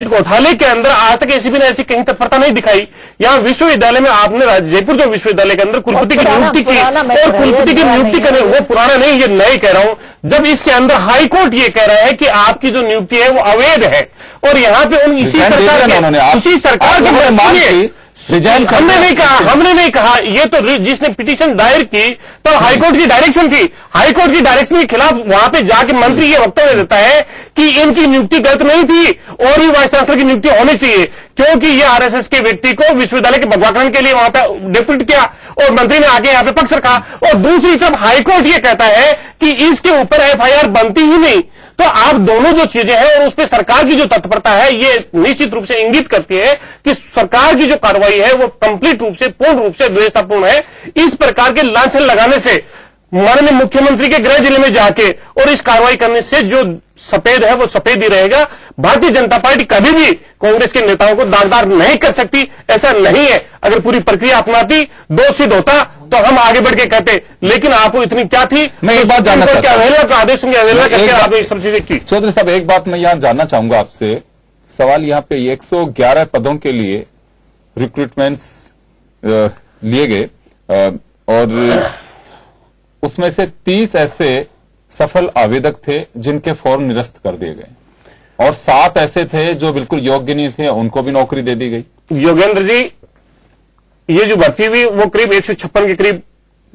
घोटाले के अंदर आज तक एसीबी ने ऐसी कहीं तत्परता नहीं दिखाई। यहाँ विश्वविद्यालय में आपने जयपुर जो विश्वविद्यालय के अंदर कुलपति की नियुक्ति की और कुलपति की नियुक्ति करने, वो पुराना नहीं, ये नए कह रहा हूं। जब इसके अंदर हाईकोर्ट ये कह रहा है कि आपकी जो नियुक्ति है वो अवैध है, और यहाँ पे उन इसी सरकार के हमने नहीं कहा ये तो जिसने पिटीशन दायर की तो हाईकोर्ट की डायरेक्शन थी। हाईकोर्ट की डायरेक्शन के खिलाफ वहां पे जाके मंत्री ये वक्तव्य देता है कि इनकी नियुक्ति गलत नहीं थी और भी वाइस चांसलर की नियुक्ति होनी चाहिए, क्योंकि ये आरएसएस के व्यक्ति को विश्वविद्यालय के भगवाकरण के लिए वहां पे डिप्यूट किया और मंत्री ने आके यहाँ पे पक्ष रखा। और दूसरी तरफ हाईकोर्ट ये कहता है कि इसके ऊपर एफआईआर बनती ही नहीं। तो आप दोनों जो चीजें हैं और उस पर सरकार की जो तत्परता है, ये निश्चित रूप से इंगित करती है कि सरकार की जो कार्रवाई है वो कंप्लीट रूप से, पूर्ण रूप से व्यवस्थापूर्ण है। इस प्रकार के लांछन लगाने से, माननीय मुख्यमंत्री के गृह जिले में जाके और इस कार्रवाई करने से जो सफेद है वो सफेद ही रहेगा। भारतीय जनता पार्टी कभी भी कांग्रेस के नेताओं को दागदार नहीं कर सकती, ऐसा नहीं है। अगर पूरी प्रक्रिया अपनाती, दोष सिद्ध होता तो हम आगे बढ़ के कहते, लेकिन आपको इतनी क्या थी? मैं एक बात जानना चाहता हूं, अवहेलना का आदेश की अवहेलना करके आपने इस सब चीजें की। चौधरी साहब, एक बात मैं यहां जानना चाहूंगा आपसे। सवाल यहां पे 111 पदों के लिए रिक्रूटमेंट्स लिए गए और उसमें से 30 ऐसे सफल आवेदक थे जिनके फॉर्म निरस्त कर दिए गए और 7 ऐसे थे जो बिल्कुल योग्य नहीं थे, उनको भी नौकरी दे दी गई। योगेंद्र जी, ये जो भर्ती हुई वो करीब 156 के करीब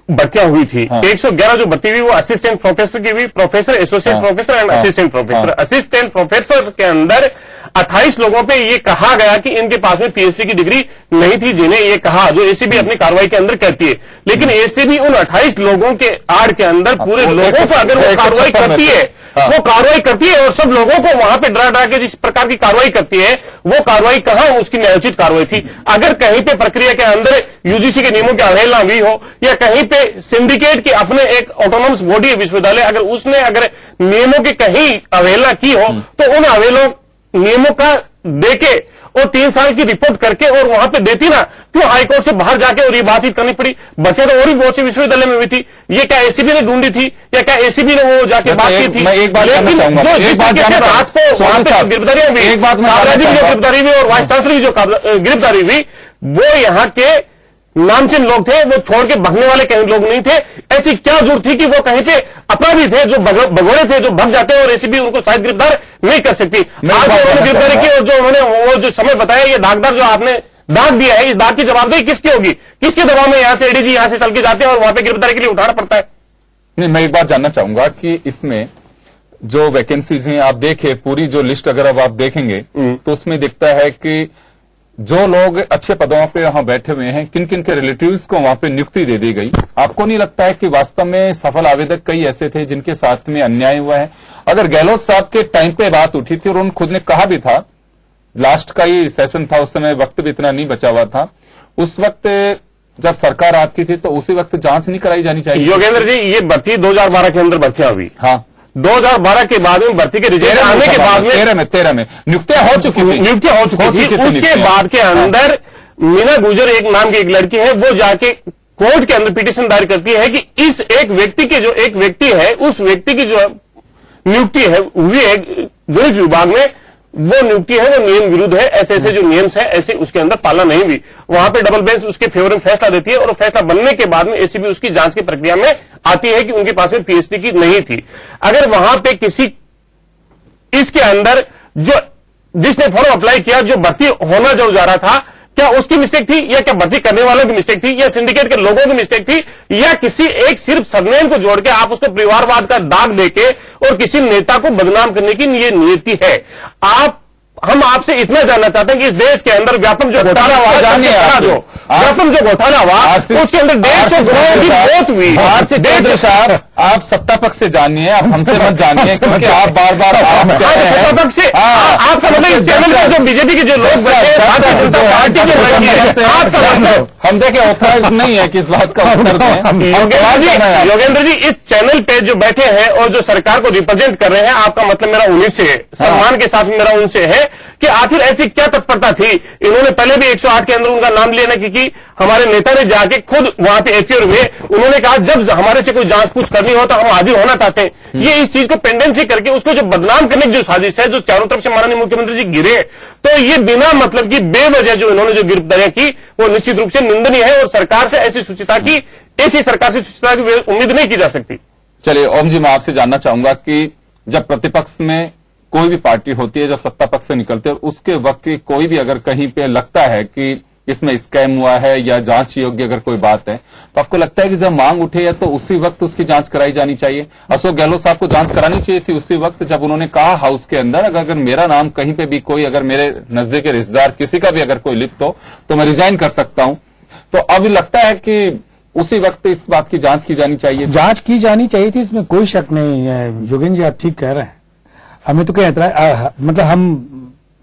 भर्तियां हुई थी। हाँ। 111 जो भर्ती हुई वो असिस्टेंट प्रोफेसर की हुई, professor, associate professor and assistant professor. Assistant professor के अंदर 28 लोगों पे ये कहा गया कि इनके पास में पीएचडी की डिग्री नहीं थी, जिन्हें ये कहा, जो एसीबी अपनी कार्रवाई के अंदर कहती है। लेकिन एसीबी उन 28 लोगों के आड़ के अंदर पूरे लोगों को अगर वो कार्रवाई करती है, वो कार्रवाई करती है और सब लोगों को वहां पे डरा के जिस प्रकार की कार्रवाई करती है, वो कार्रवाई कहां उसकी न्यायोचित कार्रवाई थी। अगर कहीं पे प्रक्रिया के अंदर यूजीसी के नियमों की अवहेलना हुई हो या कहीं पे सिंडिकेट की अपने एक ऑटोनॉमस बॉडी है विश्वविद्यालय, अगर उसने अगर नियमों की कहीं अवहेलना की हो तो उन अवहेलना नियमों का देके और 3 साल की रिपोर्ट करके और वहां पे देती ना, क्यों हाईकोर्ट से बाहर जाके और ये बातचीत करनी पड़ी? बच्चे तो और ही बहुत से विश्वविद्यालय में हुई थी। ये क्या एसीबी ने ढूंढी थी या क्या एसीबी ने वो जाके बात की थी? मैं एक बात जानना चाहूंगा, रात को वहां पे गिरफ्तारियां हुई, काबराजी की जो गिरफ्तारी हुई और वाइस चांसलर की जो गिरफ्तारी हुई, वो यहाँ के नामचीन लोग थे, वो छोड़ के भागने वाले कहीं लोग नहीं थे। ऐसी क्या जरूरत थी कि वो कहीं पे अपराधी थे जो भगोड़े थे जो भाग जाते और एसीबी उनको शायद गिरफ्तार नहीं कर सकती। आज उन्होंने गिरफ्तारी की और जो उन्होंने वो जो समय बताया, ये दागदार जो आपने दाग दिया है, इस दाग की जवाबदेही किसकी होगी? किसके दबाव में यहां से एडीजी यहां से चल के जाते हैं और वहां पे गिरफ्तारी के लिए उठाना पड़ता है? नहीं, मैं एक बात जानना चाहूंगा कि इसमें जो वैकेंसीज हैं, आप देखें पूरी जो लिस्ट अगर अब आप देखेंगे तो उसमें दिखता है कि जो लोग अच्छे पदों पे वहां बैठे हुए हैं, किन किन के रिलेटिव्स को वहां पे नियुक्ति दे दी गई। आपको नहीं लगता है कि वास्तव में सफल आवेदक कई ऐसे थे जिनके साथ में अन्याय हुआ है? अगर गहलोत साहब के टाइम पे बात उठी थी और उन्होंने खुद ने कहा भी था, लास्ट का ही सेशन था, उस समय वक्त भी इतना नहीं बचा हुआ था, उस वक्त जब सरकार आपकी थी तो उसी वक्त जांच नहीं कराई जानी चाहिए? योगेंद्र जी, ये भर्ती 2012 के अंदर भर्तियां हुई। हाँ, 2012 के बाद में भर्ती के रिजल्ट आने के बाद में 13 में नियुक्तियां हो चुकी थी। उसके बाद के अंदर मीना गुजर एक नाम की एक लड़की है, वो जाके कोर्ट के अंदर पिटीशन दायर करती है कि इस एक व्यक्ति के जो एक व्यक्ति है, उस व्यक्ति की जो नियुक्ति है हुई है गृह विभाग में, वो नियुक्ति है वो नियम विरुद्ध है, ऐसे ऐसे जो नियम्स है ऐसे उसके अंदर पालना नहीं हुई। वहां पे डबल बेंच उसके फेवर में फैसला देती है और फैसला बनने के बाद में एसीबी उसकी जांच की प्रक्रिया में आती है कि उनके पास में पीएचडी की नहीं थी। अगर वहां पे किसी इसके अंदर जो जिसने फॉर्म अप्लाई किया, जो भर्ती होना जो जा रहा था, क्या उसकी मिस्टेक थी या क्या भर्ती करने वालों की मिस्टेक थी या सिंडिकेट के लोगों की मिस्टेक थी या किसी एक सिर्फ सरनेम को जोड़ के आप उसको परिवारवाद का दाग देके और किसी नेता को बदनाम करने की ये नीति है? हम आपसे इतना जानना चाहते हैं कि इस देश के अंदर व्यापक जो घोटाला हुआ, व्यापक जो घोटाला हुआ उसके अंदर 150 करोड़ की मौत हुई। चौधरी साहब, आप सत्ता पक्ष से जानिए, आप हमसे मत जानिए, क्योंकि आप बार बार सत्ता पक्ष से आपका मतलब चैनल पर जो बीजेपी के जो लोग बैठे, भारतीय जनता पार्टी जो बैठी है, आपका मतलब हम देखें ऑथराइज नहीं है कि इस बात का उत्तर दें। योगेंद्र जी, इस चैनल पे जो बैठे हैं और जो सरकार को रिप्रेजेंट कर रहे हैं, आपका मतलब मेरा उन्हीं से है, सम्मान के साथ मेरा उनसे है कि आखिर ऐसी क्या तत्परता थी? इन्होंने पहले भी 108 के अंदर उनका नाम लेने की हमारे नेता ने जाके खुद वहां पे एपीआर हुए, उन्होंने कहा जब हमारे से कोई जांच पूछ कर करनी हो तो हम हाजिर होना चाहते हैं। ये इस चीज को पेंडेंसी करके उसको जो बदनाम करने की जो साजिश है, जो चारों तरफ से माननीय मुख्यमंत्री जी घिरे, तो ये बिना मतलब की बेवजह जो इन्होंने जो गिरफ्तारियां की वो निश्चित रूप से निंदनीय है और सरकार से ऐसी सुचिता की उम्मीद नहीं की जा सकती। चलिए ओम जी, मैं आपसे जानना चाहूंगा कि जब प्रतिपक्ष में कोई भी पार्टी होती है, जब सत्ता पक्ष से निकलते हैं, उसके वक्त कोई भी अगर कहीं पे लगता है कि इसमें स्कैम हुआ है या जांच योग्य अगर कोई बात है, तो आपको लगता है कि जब मांग उठे है तो उसी वक्त उसकी जांच कराई जानी चाहिए? अशोक गहलोत साहब को जांच करानी चाहिए थी उसी वक्त जब उन्होंने कहा हाउस के अंदर, अगर मेरा नाम कहीं पे भी कोई, अगर मेरे नजदीक रिश्तेदार किसी का भी अगर कोई लिप्त हो तो मैं रिजाइन कर सकता हूं। तो अब लगता है कि उसी वक्त इस बात की जांच की जानी चाहिए। जांच की जानी चाहिए थी, इसमें कोई शक नहीं है। योगेंद्र जी आप ठीक कह रहे हैं। हमें तो क्या मतलब हम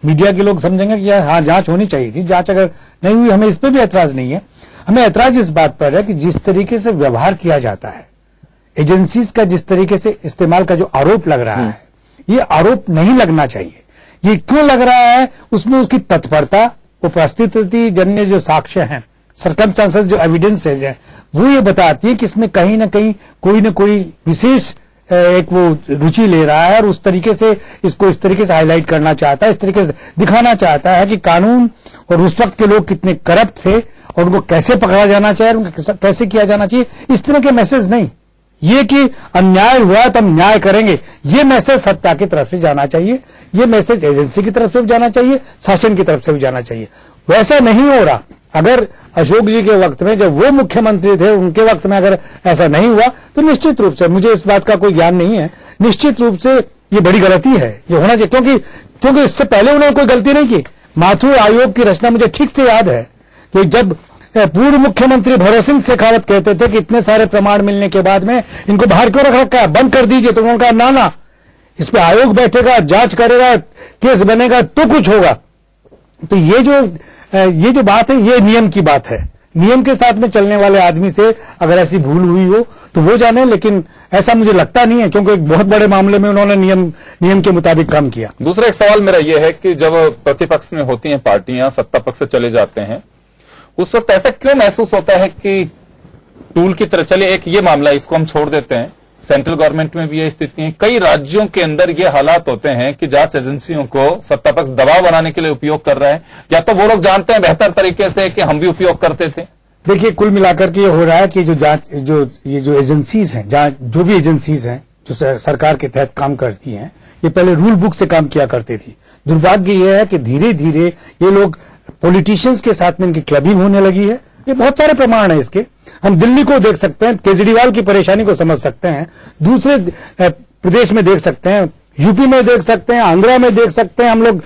मीडिया के लोग समझेंगे कि हाँ जांच होनी चाहिए थी, जांच अगर नहीं हुई हमें इस पर भी ऐतराज नहीं है। हमें ऐतराज इस बात पर है कि जिस तरीके से व्यवहार किया जाता है, एजेंसीज का जिस तरीके से इस्तेमाल का जो आरोप लग रहा है, ये आरोप नहीं लगना चाहिए। ये क्यों लग रहा है? उसमें उसकी तत्परता, वो परिस्थिति जन्य जो साक्ष्य हैं, सर्कमस्टांसेस जो एविडेंसेज है, वो ये बताती है कि इसमें कहीं ना कहीं कोई न कोई विशेष एक वो रुचि ले रहा है और उस तरीके से इसको इस तरीके से हाईलाइट करना चाहता है, इस तरीके से दिखाना चाहता है कि कानून और उस वक्त के लोग कितने करप्ट थे और उनको कैसे पकड़ा जाना चाहिए, उनको कैसे किया जाना चाहिए। इस तरह के मैसेज नहीं, ये कि अन्याय हुआ तो हम न्याय करेंगे, ये मैसेज सत्ता की तरफ से जाना चाहिए, ये मैसेज एजेंसी की तरफ से भी जाना चाहिए, शासन की तरफ से भी जाना चाहिए। वैसा नहीं हो रहा। अगर अशोक जी के वक्त में जब वो मुख्यमंत्री थे, उनके वक्त में अगर ऐसा नहीं हुआ तो निश्चित रूप से, मुझे इस बात का कोई ज्ञान नहीं है, निश्चित रूप से ये बड़ी गलती है, ये होना चाहिए। क्योंकि इससे पहले उन्होंने कोई गलती नहीं की। माथुर आयोग की रचना मुझे ठीक से याद है कि जब पूर्व मुख्यमंत्री भरत सिंह शेखावत कहते थे कि इतने सारे प्रमाण मिलने के बाद में इनको बाहर क्यों रख रखा है, बंद कर दीजिए, तो उन्होंने कहा ना, इस पे आयोग बैठेगा, जांच करेगा, केस बनेगा तो कुछ होगा। तो ये जो बात है, ये नियम की बात है। नियम के साथ में चलने वाले आदमी से अगर ऐसी भूल हुई हो तो वो जाने, लेकिन ऐसा मुझे लगता नहीं है, क्योंकि एक बहुत बड़े मामले में उन्होंने नियम के मुताबिक काम किया। दूसरा एक सवाल मेरा यह है कि जब प्रतिपक्ष में होती हैं पार्टियां, सत्ता पक्ष से चले जाते हैं, उस वक्त ऐसा क्यों महसूस होता है कि टूल की तरह? चलिए एक ये मामला, इसको हम छोड़ देते हैं। सेंट्रल गवर्नमेंट में भी ये स्थिति है, कई राज्यों के अंदर ये हालात होते हैं कि जांच एजेंसियों को सत्ता पक्ष दबाव बनाने के लिए उपयोग कर रहा है, या तो वो लोग जानते हैं बेहतर तरीके से कि हम भी उपयोग करते थे। देखिए, कुल मिलाकर के ये हो रहा है कि ये जो एजेंसीज हैं, जो भी एजेंसीज हैं जो सरकार के तहत काम करती हैं, ये पहले रूल बुक से काम किया करती थी। दुर्भाग्य यह है कि धीरे धीरे ये लोग पॉलिटिशियंस के साथ में इनकी क्लबिंग होने लगी है। ये बहुत सारे प्रमाण हैं इसके। हम दिल्ली को देख सकते हैं, केजरीवाल की परेशानी को समझ सकते हैं, दूसरे प्रदेश में देख सकते हैं, यूपी में देख सकते हैं, आंध्रा में देख सकते हैं, हम लोग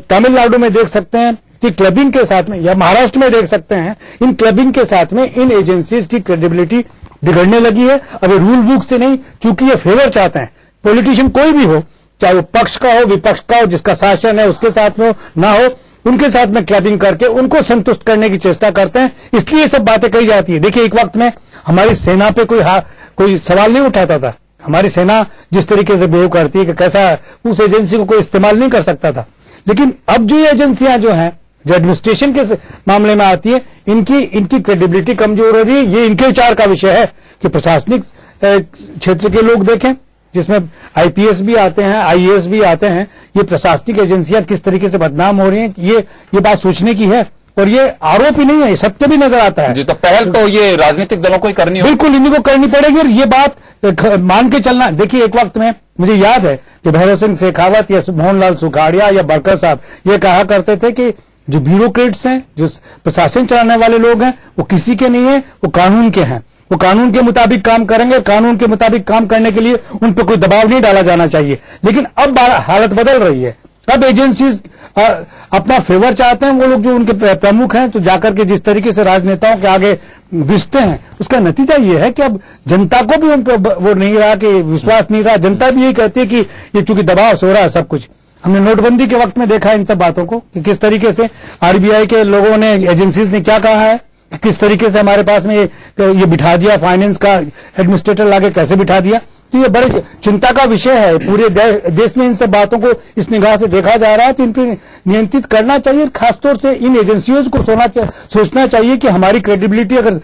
तमिलनाडु में देख सकते हैं कि क्लबिंग के साथ में, या महाराष्ट्र में देख सकते हैं, इन क्लबिंग के साथ में इन एजेंसीज की क्रेडिबिलिटी बिगड़ने लगी है। अब ये रूल बुक से नहीं, चूंकि ये फेवर चाहते हैं, पॉलिटिशियन कोई भी हो, चाहे वो पक्ष का हो, विपक्ष का हो, जिसका शासन है उसके साथ में हो ना हो, उनके साथ में क्लबिंग करके उनको संतुष्ट करने की चेष्टा करते हैं। इसलिए ये सब बातें कही जाती है। देखिए, एक वक्त में हमारी सेना पे कोई सवाल नहीं उठाता था। हमारी सेना जिस तरीके से बिहेव करती है कि कैसा, उस एजेंसी को कोई इस्तेमाल नहीं कर सकता था। लेकिन अब जो ये एजेंसियां जो हैं, जो एडमिनिस्ट्रेशन के मामले में आती है, इनकी क्रेडिबिलिटी कमजोर हो रही है। ये इनके विचार का विषय है कि प्रशासनिक क्षेत्र के लोग देखें, जिसमें आईपीएस भी आते हैं, आईएएस भी आते हैं, ये प्रशासनिक एजेंसियां किस तरीके से बदनाम हो रही हैं, ये बात सोचने की है। और ये आरोप ही नहीं है, ये सत्य भी नजर आता है। जी, तो पहल तो ये राजनीतिक दलों को ही करनी होगी। बिल्कुल, इन्हीं को करनी पड़ेगी और ये बात मान के चलना। देखिए, एक वक्त में मुझे याद है कि भैरव सिंह शेखावत या मोहनलाल सुखाड़िया या बरकर साहब ये कहा करते थे कि जो ब्यूरोक्रेट्स हैं, जो प्रशासन चलाने वाले लोग हैं, वो किसी के नहीं है, वो कानून के हैं। वो कानून के मुताबिक काम करेंगे, कानून के मुताबिक काम करने के लिए उन पर कोई दबाव नहीं डाला जाना चाहिए। लेकिन अब हालत बदल रही है। अब एजेंसीज अपना फेवर चाहते हैं, वो लोग जो उनके प्रमुख हैं, तो जाकर के जिस तरीके से राजनेताओं के आगे विसते हैं, उसका नतीजा ये है कि अब जनता को भी उन पर वो नहीं रहा, कि विश्वास नहीं रहा। जनता भी यही कहती है कि ये चूंकि दबाव से हो रहा है सब कुछ। हमने नोटबंदी के वक्त में देखा इन सब बातों को कि किस तरीके से आरबीआई के लोगों ने, एजेंसीज ने क्या कहा है, किस तरीके से हमारे पास में ये बिठा दिया, फाइनेंस का एडमिनिस्ट्रेटर लाके कैसे बिठा दिया। तो ये बड़े चिंता का विषय है। पूरे देश में इन सब बातों को इस निगाह से देखा जा रहा है, तो इन पर नियंत्रित करना चाहिए। खासतौर से इन एजेंसियों को सोचना चाहिए कि हमारी क्रेडिबिलिटी अगर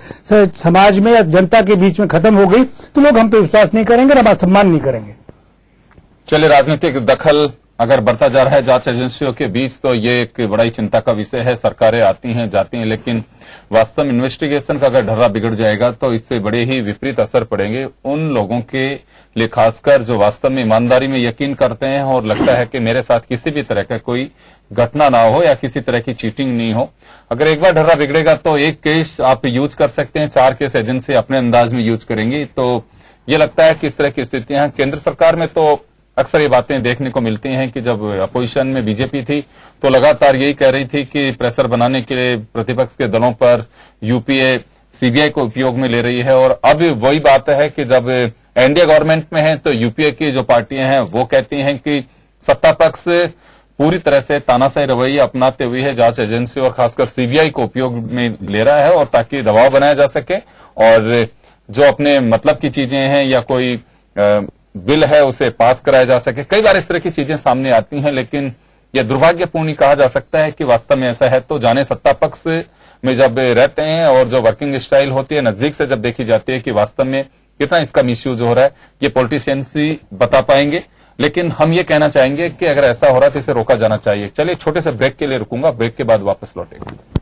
समाज में या जनता के बीच में खत्म हो गई तो लोग हम पे विश्वास नहीं करेंगे, हमारा सम्मान नहीं करेंगे। चलिए, राजनीतिक दखल अगर बढ़ता जा रहा है जांच एजेंसियों के बीच, तो ये एक बड़ा ही चिंता का विषय है। सरकारें आती हैं जाती हैं, लेकिन वास्तव में इन्वेस्टिगेशन का अगर ढर्रा बिगड़ जाएगा तो इससे बड़े ही विपरीत असर पड़ेंगे उन लोगों के लिए, खासकर जो वास्तव में ईमानदारी में यकीन करते हैं और लगता है कि मेरे साथ किसी भी तरह का कोई घटना ना हो या किसी तरह की चीटिंग नहीं हो। अगर एक बार ढर्रा बिगड़ेगा तो एक केस आप यूज कर सकते हैं, 4 केस एजेंसी अपने अंदाज में यूज करेंगी। तो ये लगता है कि इस तरह की स्थितियां केंद्र सरकार में तो अक्सर ये बातें देखने को मिलती हैं कि जब अपोजिशन में बीजेपी थी तो लगातार यही कह रही थी कि प्रेशर बनाने के लिए प्रतिपक्ष के दलों पर यूपीए सीबीआई को उपयोग में ले रही है। और अब वही बात है कि जब एनडीए गवर्नमेंट में है तो यूपीए की जो पार्टियां हैं वो कहती हैं कि सत्ता पक्ष पूरी तरह से तानाशाही रवैया अपनाते हुए है जांच एजेंसी और खासकर सीबीआई को उपयोग में ले रहा है, और ताकि दबाव बनाया जा सके और जो अपने मतलब की चीजें हैं या कोई बिल है उसे पास कराया जा सके। कई बार इस तरह की चीजें सामने आती हैं, लेकिन यह दुर्भाग्यपूर्ण कहा जा सकता है कि वास्तव में ऐसा है। तो जाने सत्ता पक्ष में जब रहते हैं और जो वर्किंग स्टाइल होती है नजदीक से जब देखी जाती है कि वास्तव में कितना इसका मिसयूज हो रहा है, ये पॉलिटिशियंस ही बता पाएंगे। लेकिन हम ये कहना चाहेंगे कि अगर ऐसा हो रहा है तो इसे रोका जाना चाहिए। चलिए, छोटे से ब्रेक के लिए रुकूंगा, ब्रेक के बाद वापस लौटेंगे।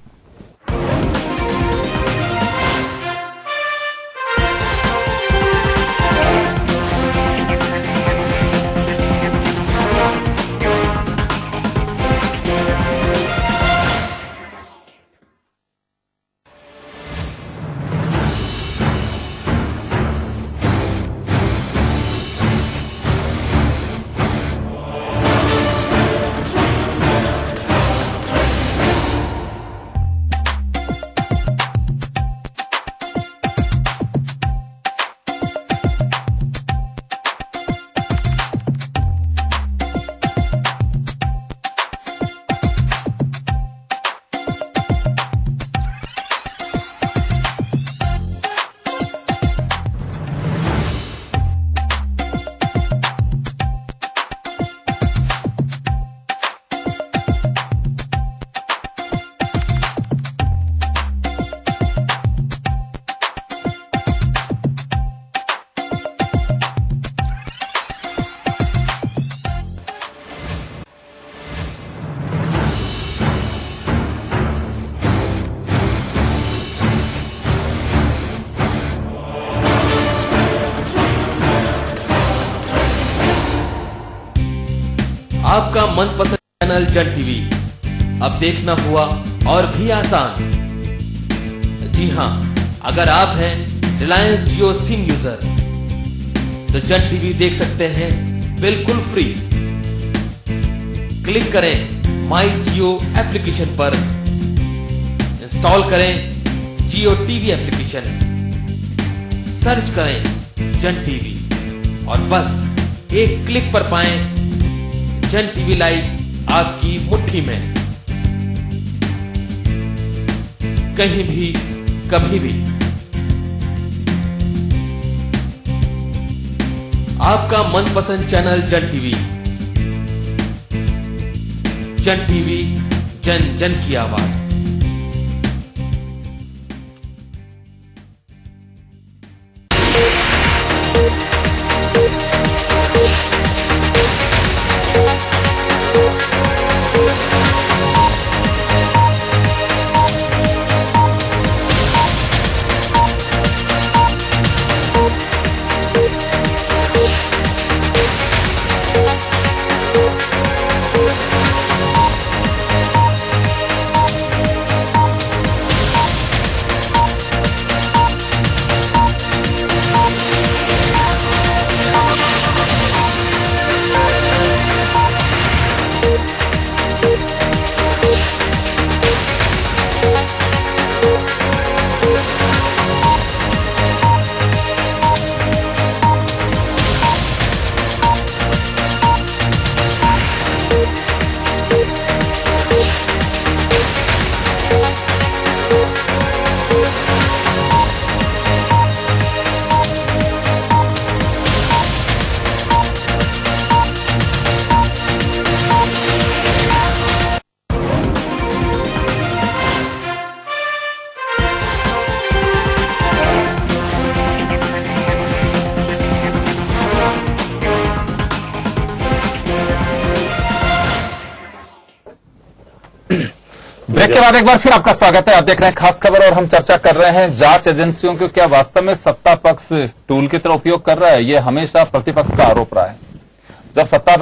आपका मनपसंद चैनल जन टीवी अब देखना हुआ और भी आसान। जी हां, अगर आप हैं रिलायंस जियो सिम यूजर तो जन टीवी देख सकते हैं बिल्कुल फ्री। क्लिक करें माई जियो एप्लीकेशन पर, इंस्टॉल करें जियो टीवी एप्लीकेशन, सर्च करें जन टीवी और बस एक क्लिक पर पाएं जन टीवी लाइव आपकी मुट्ठी में, कहीं भी कभी भी। आपका मनपसंद चैनल जन टीवी। जन टीवी, जन जन की आवाज। ब्रेक के बाद एक बार फिर आपका स्वागत है। आप देख रहे हैं खास खबर और हम चर्चा कर रहे हैं जांच एजेंसियों को क्या वास्तव में सत्ता पक्ष टूल की तरह उपयोग कर रहा है। ये हमेशा प्रतिपक्ष का आरोप रहा है। जब सत्ता